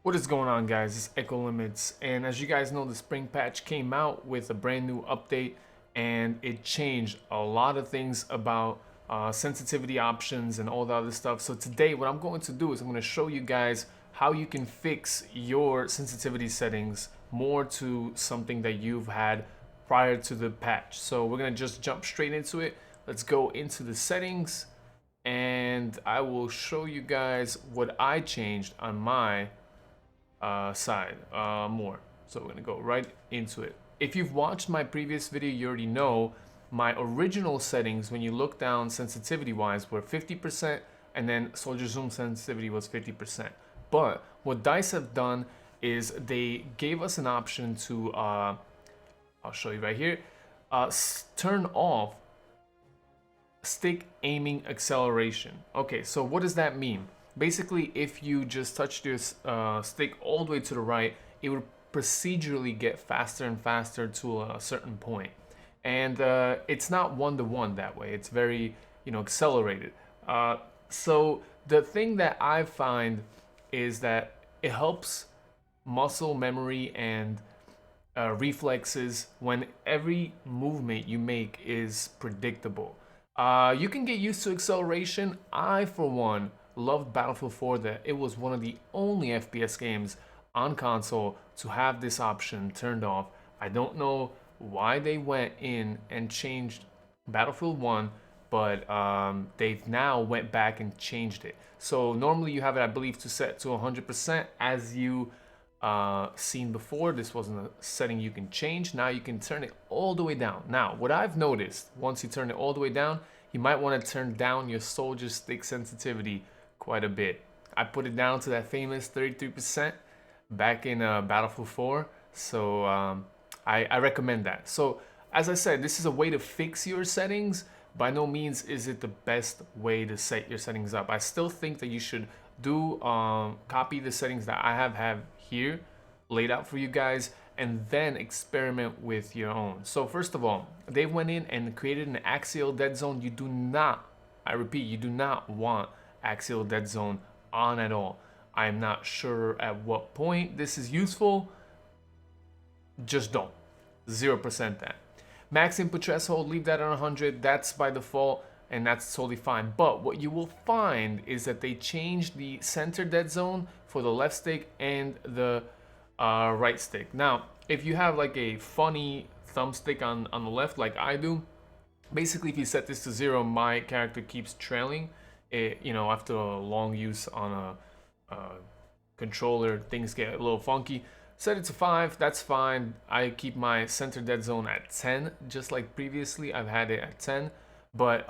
What is going on, guys? It's ekolimits, and as you guys know, the spring patch came out with a brand new update, and it changed a lot of things about sensitivity options and all the other stuff. So today what I'm going to do is I'm going to show you guys how you can fix your sensitivity settings more to something that you've had prior to the patch. So we're going to just jump straight into it. Let's go into the settings, and I will show you guys what I changed on my side more. So we're gonna go right into it. If you've watched my previous video, you already know my original settings when you look down sensitivity wise were 50%, and then soldier zoom sensitivity was 50%. But what DICE have done is they gave us an option to I'll show you right here, turn off stick aiming acceleration. Okay, so what does that mean? Basically, if you just touched your stick all the way to the right, it would procedurally get faster and faster to a certain point. And it's not one-to-one that way. It's very, accelerated. So the thing that I find is that it helps muscle memory and reflexes when every movement you make is predictable. You can get used to acceleration. I, for one, loved Battlefield 4 that it was one of the only FPS games on console to have this option turned off. I don't know why they went in and changed Battlefield 1, but they've now went back and changed it. So normally you have it, I believe, to set to 100%. As you seen before, this wasn't a setting you can change. Now you can turn it all the way down. Now, what I've noticed, once you turn it all the way down, you might want to turn down your soldier stick sensitivity quite a bit. I put it down to that famous 33% back in Battlefield 4, so I recommend that. So as I said, this is a way to fix your settings. By no means is it the best way to set your settings up. I still think that you should do copy the settings that I have here laid out for you guys, and then experiment with your own. So first of all, they went in and created an axial dead zone. You do not, I repeat, you do not want axial dead zone on at all. I'm not sure at what point this is useful. Just don't. 0% that. Max input threshold, leave that on 100. That's by default, and that's totally fine. But what you will find is that they changed the center dead zone for the left stick and the right stick. Now, if you have like a funny thumbstick on the left like I do, basically if you set this to 0, my character keeps trailing. After a long use on a controller, things get a little funky. Set it to 5, that's fine. I keep my center dead zone at 10, just like previously I've had it at 10. But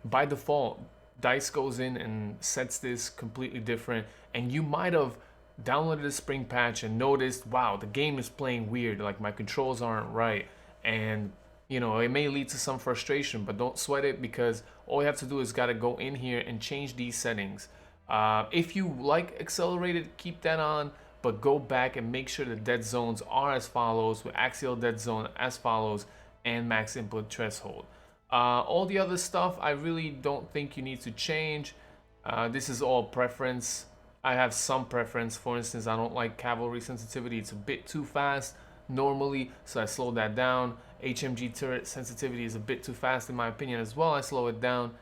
by default, DICE goes in and sets this completely different, and you might have downloaded the spring patch and noticed, wow, the game is playing weird, like my controls aren't right, and it may lead to some frustration, but don't sweat it, because all you have to do is gotta go in here and change these settings. If you like accelerated, keep that on, but go back and make sure the dead zones are as follows, with axial dead zone as follows, and max input threshold. All the other stuff, I really don't think you need to change. This is all preference. I have some preference. For instance, I don't like cavalry sensitivity. It's a bit too fast normally, so I slow that down. HMG turret sensitivity is a bit too fast in my opinion as well. I slow it down.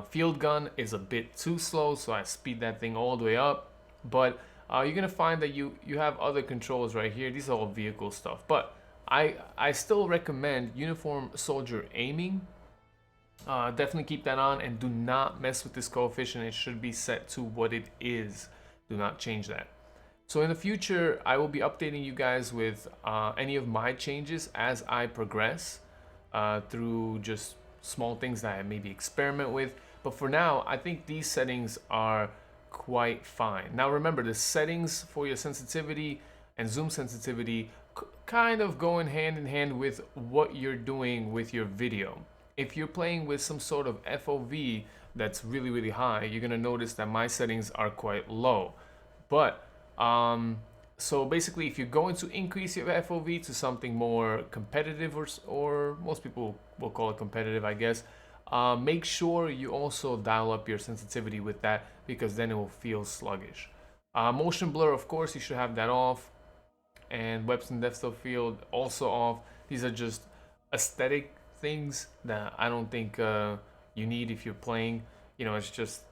Field gun is a bit too slow, so I speed that thing all the way up. But you're gonna find that you have other controls right here. These are all vehicle stuff, but I still recommend uniform soldier aiming. Definitely keep that on, and do not mess with this coefficient. It should be set to what it is. Do not change that. So in the future, I will be updating you guys with any of my changes as I progress through just small things that I maybe experiment with. But for now, I think these settings are quite fine. Now remember, the settings for your sensitivity and zoom sensitivity kind of going hand in hand with what you're doing with your video. If you're playing with some sort of FOV that's really, really high, you're gonna notice that my settings are quite low. But so basically, if you're going to increase your FOV to something more competitive, or most people will call it competitive, I guess, make sure you also dial up your sensitivity with that, because then it will feel sluggish. Motion blur, of course, you should have that off, and Webson depth of field also off. These are just aesthetic things that I don't think you need if you're playing. You know, it's just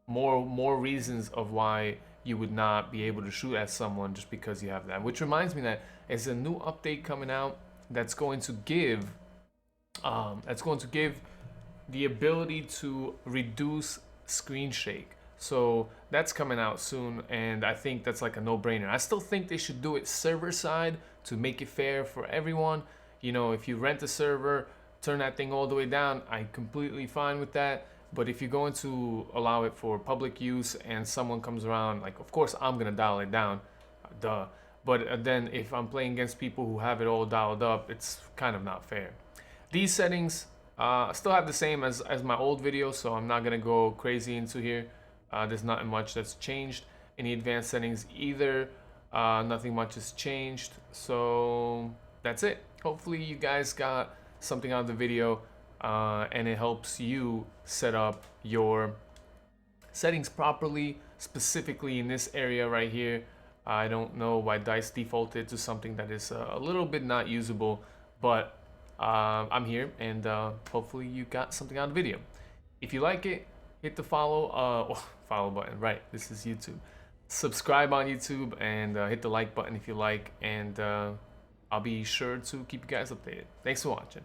more reasons of why you would not be able to shoot at someone just because you have that. Which reminds me that there's a new update coming out that's going to give the ability to reduce screen shake. So that's coming out soon, and I think that's like a no-brainer. I still think they should do it server side to make it fair for everyone. You know, if you rent a server, turn that thing all the way down, I'm completely fine with that. But if you're going to allow it for public use and someone comes around, like, of course I'm gonna dial it down, duh. But then if I'm playing against people who have it all dialed up, it's kind of not fair. These settings still have the same as my old video, so I'm not gonna go crazy into here. There's not much that's changed in the advanced settings either. Nothing much has changed, so that's it. Hopefully you guys got something out of the video, and it helps you set up your settings properly, specifically in this area right here. I don't know why DICE defaulted to something that is a little bit not usable, but I'm here, and hopefully you got something out of the video. If you like it, hit the follow button, right? This is YouTube. Subscribe on YouTube, and hit the like button if you like, and I'll be sure to keep you guys updated. Thanks for watching.